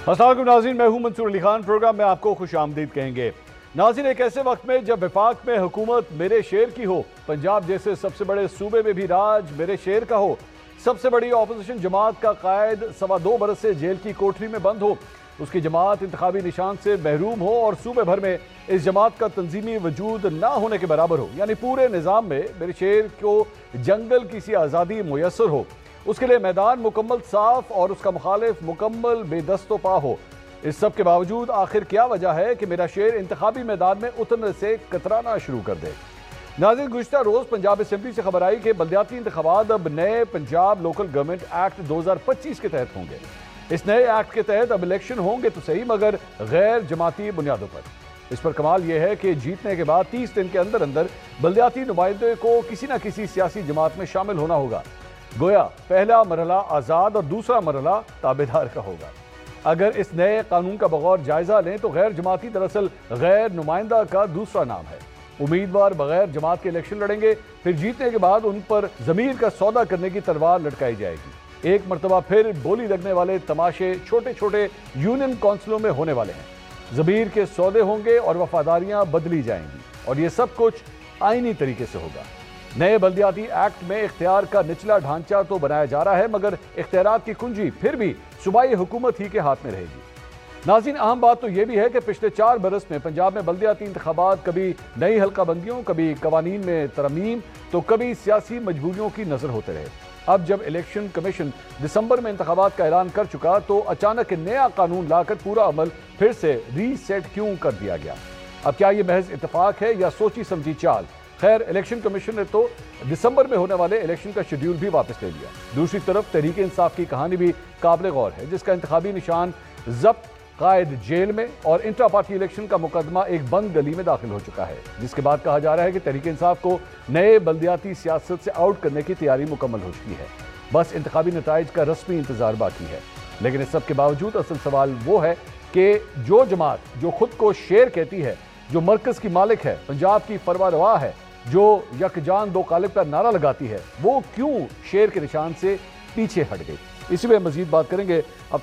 السلام علیکم ناظرین، میں ہوں منصور علی خان۔ پروگرام میں آپ کو خوش آمدید کہیں گے۔ ناظرین، ایک ایسے وقت میں جب وفاق میں حکومت میرے شیر کی ہو، پنجاب جیسے سب سے بڑے صوبے میں بھی راج میرے شیر کا ہو، سب سے بڑی اپوزیشن جماعت کا قائد 2.25 برس سے جیل کی کوٹری میں بند ہو، اس کی جماعت انتخابی نشان سے محروم ہو اور صوبے بھر میں اس جماعت کا تنظیمی وجود نہ ہونے کے برابر ہو، یعنی پورے نظام میں میرے شیر کو جنگل کی سی آزادی میسر ہو، اس کے لیے میدان مکمل صاف اور اس کا مخالف مکمل بے دست و پا ہو۔ اس سب کے باوجود آخر کیا وجہ ہے کہ میرا شیر انتخابی میدان میں اترنے سے کترانا شروع کر دے؟ ناظرین، گزشتہ روز پنجاب اسمبلی سے خبر آئی کہ بلدیاتی انتخابات اب نئے پنجاب لوکل گورنمنٹ ایکٹ 2025 کے تحت ہوں گے۔ اس نئے ایکٹ کے تحت اب الیکشن ہوں گے تو صحیح، مگر غیر جماعتی بنیادوں پر۔ اس پر کمال یہ ہے کہ جیتنے کے بعد 30 دن کے اندر اندر بلدیاتی نمائندے کو کسی نہ کسی سیاسی جماعت میں شامل ہونا ہوگا۔ گویا پہلا مرحلہ آزاد اور دوسرا مرحلہ تابعدار کا ہوگا۔ اگر اس نئے قانون کا بغور جائزہ لیں تو غیر جماعتی دراصل غیر نمائندہ کا دوسرا نام ہے۔ امیدوار بغیر جماعت کے الیکشن لڑیں گے، پھر جیتنے کے بعد ان پر ضمیر کا سودا کرنے کی تلوار لٹکائی جائے گی۔ ایک مرتبہ پھر بولی لگنے والے تماشے چھوٹے چھوٹے یونین کونسلوں میں ہونے والے ہیں۔ ضمیر کے سودے ہوں گے اور وفاداریاں بدلی جائیں گی، اور یہ سب کچھ آئینی طریقے سے ہوگا۔ نئے بلدیاتی ایکٹ میں اختیار کا نچلا ڈھانچہ تو بنایا جا رہا ہے، مگر اختیارات کی کنجی پھر بھی صوبائی حکومت ہی کے ہاتھ میں رہے گی۔ ناظرین، اہم بات تو یہ بھی ہے کہ پچھلے 4 برس میں پنجاب میں بلدیاتی انتخابات کبھی نئی حلقہ بندیوں، کبھی قوانین میں ترمیم، تو کبھی سیاسی مجبوریوں کی نظر ہوتے رہے۔ اب جب الیکشن کمیشن دسمبر میں انتخابات کا اعلان کر چکا تو اچانک نیا قانون لا کر پورا عمل پھر سے ری سیٹ کیوں کر دیا گیا؟ اب کیا یہ محض اتفاق ہے یا سوچی سمجھی چال؟ خیر، الیکشن کمیشن نے تو دسمبر میں ہونے والے الیکشن کا شیڈیول بھی واپس لے لیا۔ دوسری طرف تحریک انصاف کی کہانی بھی قابل غور ہے، جس کا انتخابی نشان ضبط، قائد جیل میں، اور انٹرا پارٹی الیکشن کا مقدمہ ایک بند گلی میں داخل ہو چکا ہے، جس کے بعد کہا جا رہا ہے کہ تحریک انصاف کو نئے بلدیاتی سیاست سے آؤٹ کرنے کی تیاری مکمل ہو چکی ہے۔ بس انتخابی نتائج کا رسمی انتظار باقی ہے۔ لیکن اس سب کے باوجود اصل سوال وہ ہے کہ جو جماعت جو خود کو شیر کہتی ہے، جو مرکز کی مالک ہے، پنجاب کی فرما روا ہے، جو یکجان دو قالب کا نعرہ لگاتی ہے، وہ کیوں شیر کے نشان سے پیچھے ہٹ گئی؟ اسی پہ مزید بات کریں گے۔ اب